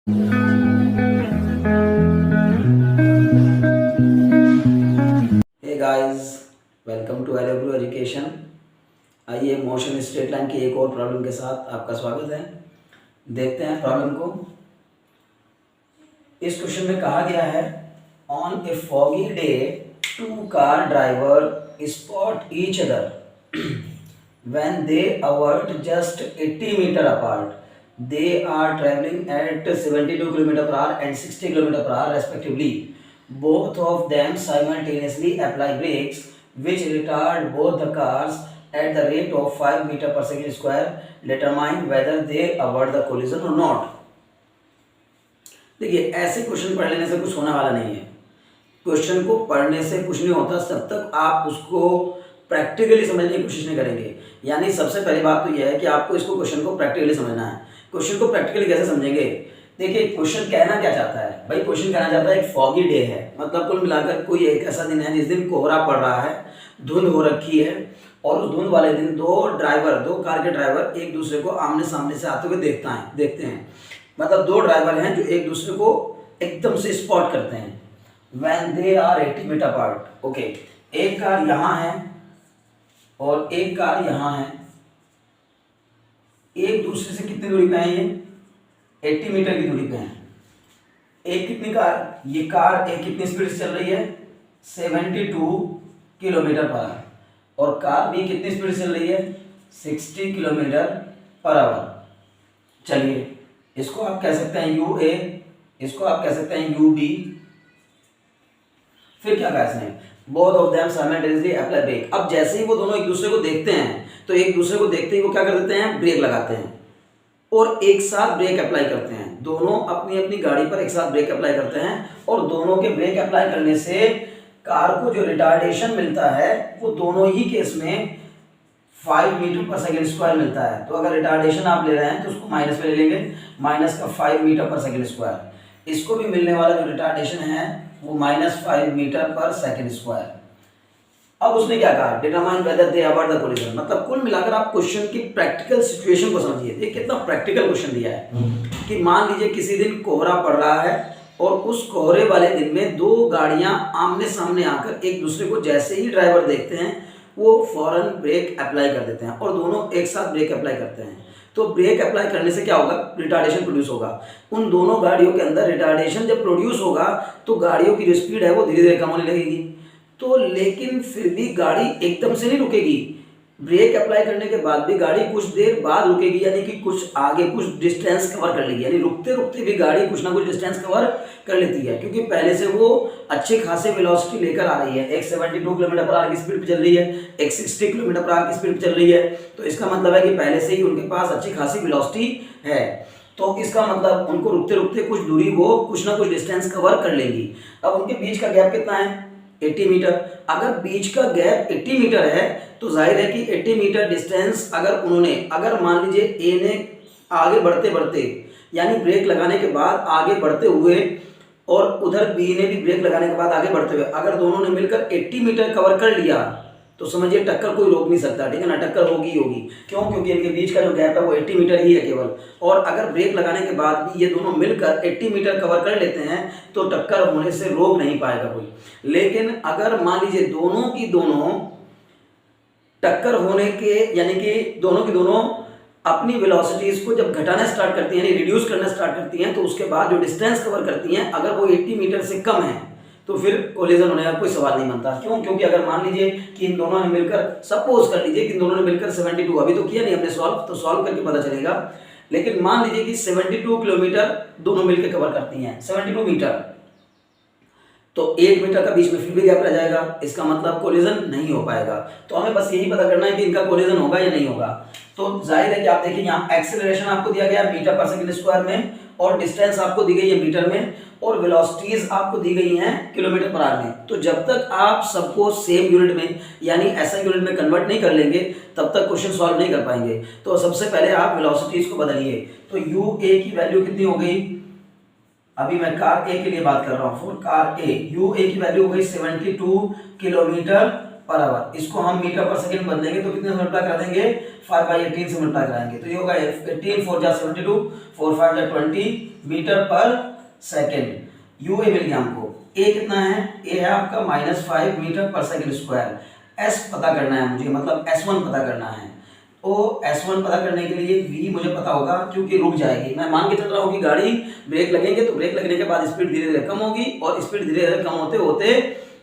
Hey guys, welcome to Elobro education. आइए motion straight line की एक और प्रॉब्लम के साथ आपका स्वागत है। देखते हैं प्रॉब्लम को। इस क्वेश्चन में कहा गया है, on a foggy day two car driver spot each other when they are just 80 metre apart. They are traveling at 72 km per hour and 60 km per hour respectively. Both of them simultaneously apply brakes which retard both the cars at the rate of 5 meter per second square. Determine whether they avoid the collision or not. देखिए, ऐसे question पढ़ लेने से कुछ होने वाला नहीं है। क्वेश्चन को पढ़ने से कुछ नहीं होता जब तक आप उसको प्रैक्टिकली समझने की कोशिश नहीं करेंगे। यानी सबसे पहली बात तो यह है कि आपको इसको क्वेश्चन को प्रैक्टिकली समझना है। क्वेश्चन को प्रैक्टिकली कैसे समझेंगे? देखिए, क्वेश्चन कहना क्या चाहता है भाई? क्वेश्चन कहना चाहता है एक फॉगी डे है, मतलब कुल मिलाकर कोई एक ऐसा दिन है जिस दिन कोहरा पड़ रहा है, धुंध हो रखी है, और उस धुंध वाले दिन दो कार के ड्राइवर एक दूसरे को आमने सामने से आते हुए देखते हैं। मतलब दो ड्राइवर हैं जो एक दूसरे को एकदम से स्पॉट करते हैं। When they are 80 metre apart. Okay, एक कार यहाँ है और एक कार यहाँ है। एक दूसरे से कितनी दूरी पे है? ये 80 मीटर की दूरी पे है। एक कितनी कार? ये कार एक कितनी स्पीड से चल रही है? 72 किलोमीटर पर आवर। और कार भी कितनी स्पीड से चल रही है? 60 किलोमीटर पर आवर। चलिए, इसको आप कह सकते हैं यू ए, इसको आप कह सकते हैं यू बी। फिर क्या कह सकते हैं? Both of them simultaneously apply brake. अब जैसे ही वो दोनों एक दूसरे को देखते हैं तो एक दूसरे को देखते ही वो क्या कर देते हैं? ब्रेक लगाते हैं और एक साथ ब्रेक अप्लाई करते हैं। दोनों अपनी अपनी गाड़ी पर एक साथ ब्रेक अप्लाई करते हैं और दोनों के ब्रेक अप्लाई करने से कार को जो रिटार्डेशन मिलता है वो दोनों ही केस में 5 मीटर पर सेकेंड स्क्वायर मिलता है। तो अगर रिटार्डेशन आप ले रहे हैं तो उसको माइनस में ले लेंगे, माइनस का 5 मीटर पर सेकेंड स्क्वायर। इसको भी मिलने वाला जो रिटार्डेशन है वो -5 मीटर पर सेकेंड स्क्वायर। अब उसने क्या कहा? Determine whether they avoid the collision. मतलब कुल मिलाकर आप क्वेश्चन की प्रैक्टिकल सिचुएशन को समझिए। ये कितना प्रैक्टिकल क्वेश्चन दिया है कि मान लीजिए किसी दिन कोहरा पड़ रहा है और उस कोहरे वाले दिन में दो गाड़ियां आमने सामने आकर एक दूसरे को जैसे ही ड्राइवर देखते हैं वो फौरन ब्रेक अप्लाई कर देते हैं और दोनों एक साथ ब्रेक अप्लाई करते हैं। तो ब्रेक अप्लाई करने से क्या होगा? रिटार्डेशन प्रोड्यूस होगा। उन दोनों गाड़ियों के अंदर रिटार्डेशन जब प्रोड्यूस होगा तो गाड़ियों की जो स्पीड है वो धीरे धीरे कम होने लगेगी। तो लेकिन फिर भी गाड़ी एकदम से नहीं रुकेगी। ब्रेक अप्लाई करने के बाद भी गाड़ी कुछ देर बाद रुकेगी, यानी कि कुछ आगे कुछ डिस्टेंस कवर कर लेगी। यानी रुकते रुकते भी गाड़ी कुछ ना कुछ डिस्टेंस कवर कर लेती है, क्योंकि पहले से वो अच्छे खासे वेलोसिटी लेकर आ रही है। एक 72 किलोमीटर पर आवर की स्पीड पे चल रही है, एक 60 किलोमीटर पर आवर की स्पीड पे चल रही है। तो इसका मतलब है कि पहले से ही उनके पास अच्छी खासी वेलोसिटी है। तो इसका मतलब उनको रुकते रुकते कुछ दूरी वो कुछ ना कुछ डिस्टेंस कवर कर लेंगी। अब उनके बीच का गैप कितना है? 80 मीटर। अगर बीच का गैप 80 मीटर है तो जाहिर है कि 80 मीटर डिस्टेंस अगर मान लीजिए ए ने आगे बढ़ते बढ़ते यानी ब्रेक लगाने के बाद आगे बढ़ते हुए और उधर बी ने भी ब्रेक लगाने के बाद आगे बढ़ते हुए अगर दोनों ने मिलकर 80 मीटर कवर कर लिया तो समझिए टक्कर कोई रोक नहीं सकता, ठीक है ना? टक्कर होगी होगी। क्यों? क्योंकि इनके बीच का जो गैप है वो 80 मीटर ही है केवल। और अगर ब्रेक लगाने के बाद भी ये दोनों मिलकर 80 मीटर कवर कर लेते हैं तो टक्कर होने से रोक नहीं पाएगा कोई। लेकिन अगर मान लीजिए दोनों की दोनों टक्कर होने के यानी कि दोनों की दोनों अपनी वेलोसिटीज को जब घटाना स्टार्ट करती हैं, यानी रिड्यूस करना स्टार्ट करती हैं, तो उसके बाद जो डिस्टेंस कवर करती हैं अगर वो 80 मीटर से कम है तो फिर कोलिजन होने का कोई सवाल नहीं बनता। क्यों? क्योंकि अगर मान लीजिए कि इन दोनों ने मिलकर, सपोज कर लीजिए कि इन दोनों ने मिलकर 72, अभी तो किया नहीं हमने सॉल्व, तो सॉल्व करके पता चलेगा, लेकिन मान लीजिए कि 72 किलोमीटर दोनों मिलकर कवर करती हैं, 72 मीटर, तो 1 मीटर का बीच में फिर भी गैप रह जाएगा। इसका मतलब कोलिजन नहीं हो पाएगा। तो हमें बस यही पता करना है कि इनका कोलिजन होगा या नहीं होगा। तो जाहिर है कि आप देखिए यहाँ एक्सेलरेशन आपको दिया गया है मीटर पर सेकंड स्क्वायर में, और डिस्टेंस आपको दी गई है मीटर में, और वेलोसिटीज आपको दी गई हैं किलोमीटर पर आवर में। तो जब तक आप सबको सेम यूनिट में यानी एसआई यूनिट में कन्वर्ट नहीं कर लेंगे तब तक क्वेश्चन सॉल्व नहीं कर पाएंगे। तो सबसे पहले आप वेलोसिटीज को बदलिए। तो यू ए की वैल्यू कितनी हो गई? अभी मैं कार ए के लिए बात कर रहा हूँ। For car A, U A की वैल्यू हो गई 72 किलोमीटर पर आवर। इसको हम मीटर पर सेकंड बदलेंगे तो कितने से मल्टीप्लाई कर देंगे, 5/18 से मल्टीप्लाई कराएंगे तो ये होगा 18 4 जा 72, 4 5 जा 20 मीटर पर सेकंड। यू ए मिल गया हमको। ए कितना है, ए है आपका -5 मीटर पर सेकंड स्क्वायर। एस पता करना है मुझे, मतलब S1 पता करना है। तो S1 पता करने के लिए V मुझे पता होगा क्योंकि रुक जाएगी। मैं मान के चल रहा हूँ कि गाड़ी ब्रेक लगेंगे तो ब्रेक लगने के बाद स्पीड धीरे धीरे कम होगी और स्पीड धीरे धीरे कम होते होते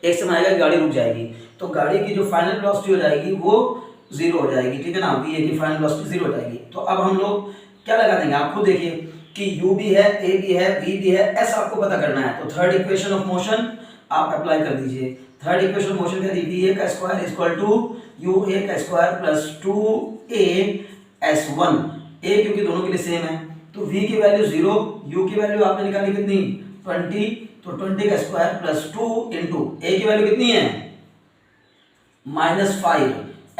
एक समय आएगा गाड़ी रुक जाएगी। तो गाड़ी की जो फाइनल वेलोसिटी हो जाएगी वो 0 हो जाएगी, ठीक है ना। V की फाइनल वेलोसिटी 0 हो जाएगी। तो अब हम लोग क्या लगा देंगे, आप खुद देखिए कि U भी है, A भी है, V भी है, S आपको पता करना है। तो थर्ड इक्वेशन ऑफ मोशन आप अप्लाई कर दीजिए। थर्ड इक्वेशन ऑफ मोशन क्या दी, VA का स्क्वायर इक्वल टू UA का square plus 2A S1। A क्योंकि दोनों के लिए सेम है तो V की वैल्यू 0, U की वैल्यू आपने निकाली कितनी 20, तो 20 का स्क्वायर प्लस 2 इंटू A की वैल्यू कितनी है -5,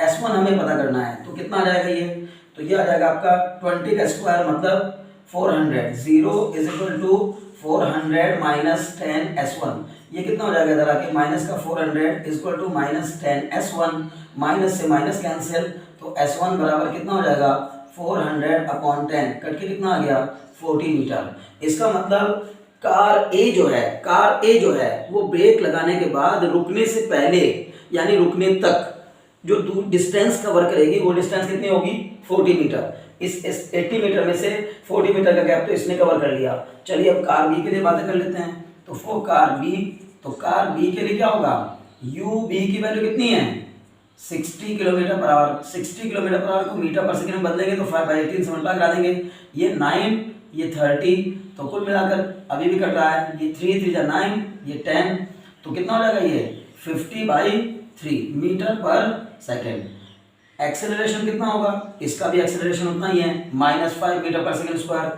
S1 हमें पता करना है तो कितना आ जाएगा ये, तो ये आ जाएगा आपका 20 का स्क्वायर मतलब 400, 0 is equal to 400 minus 10 S1। ये कितना हो जाएगा इधर आके, माइनस का 400 is equal to -10 S1, minus से माइनस कैंसिल तो S1 बराबर कितना हो जाएगा 400/10, कट के कितना आ गया 40 मीटर। इसका मतलब कार ए जो है वो ब्रेक लगाने के बाद रुकने से पहले यानी रुकने तक जो डिस्टेंस कवर करेगी वो डिस्टेंस कितनी होगी 40 मीटर। इस 80 मीटर में से 40 मीटर का गैप तो इसने कवर कर लिया। चलिए अब कार बी के लिए बातें कर लेते हैं। तो फॉर कार बी के लिए क्या होगा, यू बी की वैल्यू कितनी है 60 kilometre per hour. 60 kilometre per hour को मीटर पर सेकंड में बदलेंगे तो 5/18 से मल्टीप्लाई करा देंगे। ये 9 ये 30 तो कुल मिलाकर अभी भी कट रहा है, ये 3 3 जा 9 ये 10 तो कितना हो जाएगा ये 50/3 मीटर पर सेकंड। एक्सेलरेशन कितना होगा, इसका भी एक्सेलरेशन उतना ही है -5 मीटर पर सेकंड स्क्वायर।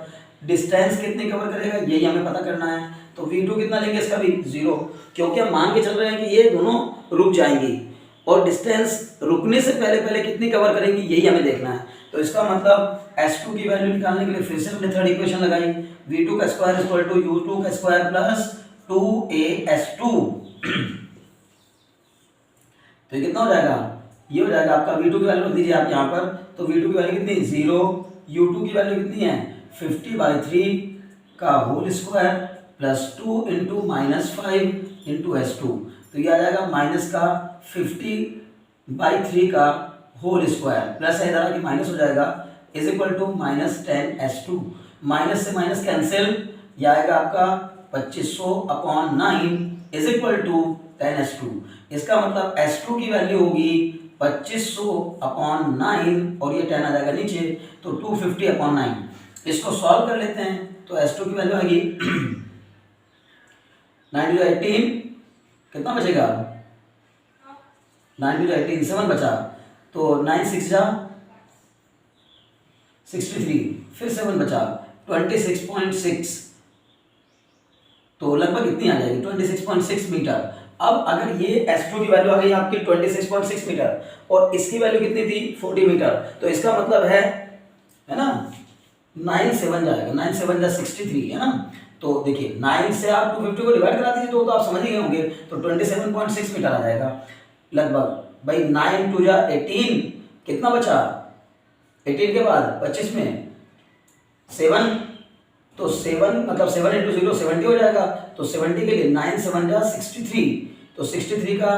डिस्टेंस कितनी कवर करेगा यही हमें पता करना है। तो v2 कितना लेंगे, इसका भी 0 क्योंकि हम मान के चल रहे हैं कि ये दोनों रुक जाएंगी और डिस्टेंस रुकने से पहले पहले कितनी कवर करेंगी यही हमें देखना है। तो इसका मतलब S2 की वैल्यू निकालने के लिए फिर से हमने थर्ड इक्वेशन लगाई, v2 का स्क्वायर इक्वल टू u2 का स्क्वायर प्लस 2as2 तो ये कितना हो जाएगा, ये हो जाएगा आपका v2 की वैल्यू रख दीजिए आप यहाँ पर। तो v2 की वैल्यू कितनी 0, u2 की वैल्यू कितनी है 50/3 का whole square plus 2 into -5 into S2 तो ये आ जाएगा माइनस का 50/3 का होल स्क्वायर प्लस इधर आके माइनस हो जाएगा is equal to -10 S2। Minus से माइनस कैंसिल, ये आएगा आपका 2500/9 इज इक्वल टू 10 S2। इसका मतलब S2 की वैल्यू होगी 2500/9 और ये 10 आ जाएगा नीचे तो 250/9। इसको सॉल्व कर लेते हैं तो S2 की वैल्यू आएगी 9 × 18 कितना बचेगा 9 × 18 7 बचा तो 9 6 जा 63 फिर 7 बचा 26.6 तो लगभग इतनी आ जाएगी 26.6 मीटर। अब अगर ये S2 की वैल्यू आ गई आपकी 26.6 मीटर और इसकी वैल्यू कितनी थी 40 मीटर तो इसका मतलब है ना 9 7 जाएगा 9 7 जा 63 है ना। तो देखिए 9 से आप 250 को डिवाइड करा दीजिए तो आप समझ ही गए होंगे तो 27.6 मीटर आ जाएगा लगभग। भाई 9 2 जा 18 कितना बचा 18 के बाद 25 में 7 तो 7 मतलब 7 × 0 70 हो जाएगा तो 70 के लिए 9 7 जा 63 तो 63 का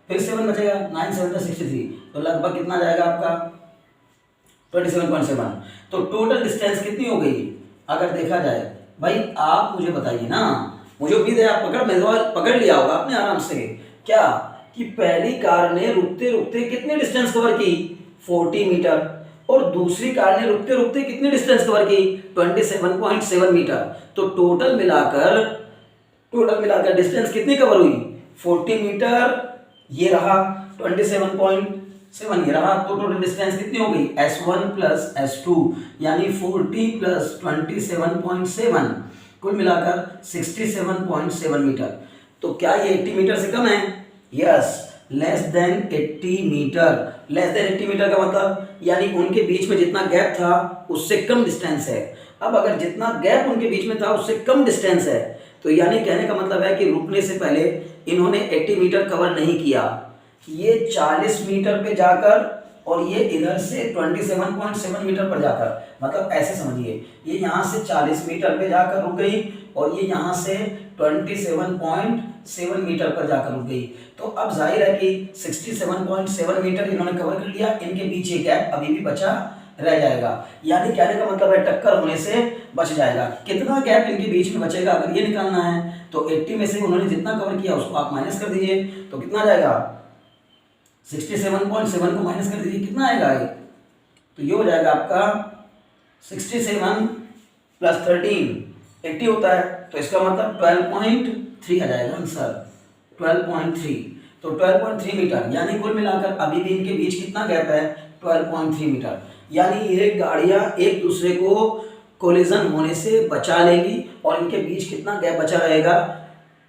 फिर 7 बचेगा 9 7 जा 63 तो लगभग कितना जाएगा आपका 27.7। तो टोटल डिस्टेंस कितनी हो गई अगर देखा जाए, भाई आप मुझे बताइए ना, मुझे उम्मीद है आप पकड़ लिया होगा आपने आराम से क्या कि पहली कार ने रुकते रुकते कितनी डिस्टेंस कवर की 40 मीटर और दूसरी कार ने रुकते रुकते कितनी डिस्टेंस कवर की 27.7 मीटर। तो टोटल मिलाकर डिस्टेंस कितनी कवर हुई 40 मीटर ये रहा 27.7 ये रहा तो टोटल डिस्टेंस कितनी हो गई S1 प्लस S2 यानी 40 प्लस 27.7 कुल मिलाकर 67.7 मीटर। तो क्या ये 80 मीटर से कम है, yes less than 80 metre. Less than 80 metre का मतलब यानी उनके बीच में जितना गैप था उससे कम डिस्टेंस है। अब अगर जितना गैप उनके बीच में था उससे कम डिस्टेंस है तो यानी कहने का मतलब है कि रुकने से पहले इन्होंने 80 मीटर कवर नहीं किया। ये 40 मीटर पे जाकर और ये इधर से 27.7 मीटर पर जाकर, मतलब ऐसे समझिए, ये यहाँ से 40 मीटर पे जाकर रुक गई और ये यहाँ से 27.7 मीटर पर जाकर रुक गई। तो अब जाहिर है कि 67.7 मीटर इन्होंने कवर कर लिया, इनके बीच ये गैप अभी भी बचा रह जाएगा। यानी कहने का मतलब है टक्कर होने से बच जाएगा। कितना गैप इनके बीच में बचेगा अगर ये निकालना है तो 80 में से उन्होंने जितना कवर किया उसको आप माइनस कर दीजिए, तो कितना आ जाएगा, 67.7 को माइनस कर दीजिए, कितना आएगा ये, तो ये हो जाएगा आपका 67 प्लस 13 80 होता है, तो इसका मतलब 12.3 आ जाएगा आंसर, 12.3। तो 12.3 मीटर, यानी कुल मिलाकर अभी भी इनके बीच कितना गैप है, 12.3 मीटर। यानी ये गाड़ियां एक दूसरे को कोलिजन होने से बचा लेंगी और इनके बीच कितना गैप बचा रहेगा,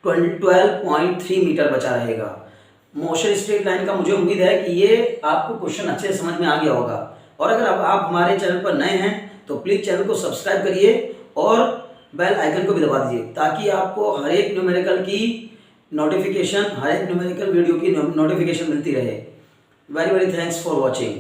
12.3 मीटर बचा रहेगा। मोशन स्ट्रेट लाइन का मुझे उम्मीद है कि ये आपको क्वेश्चन अच्छे से समझ में आ गया होगा। और अगर आप हमारे चैनल पर नए हैं तो प्लीज़ चैनल को सब्सक्राइब करिए और बेल आइकन को भी दबा दीजिए, ताकि आपको हर एक न्यूमेरिकल की नोटिफिकेशन, हर एक न्यूमेरिकल वीडियो की नोटिफिकेशन मिलती रहे। Very very thanks for watching.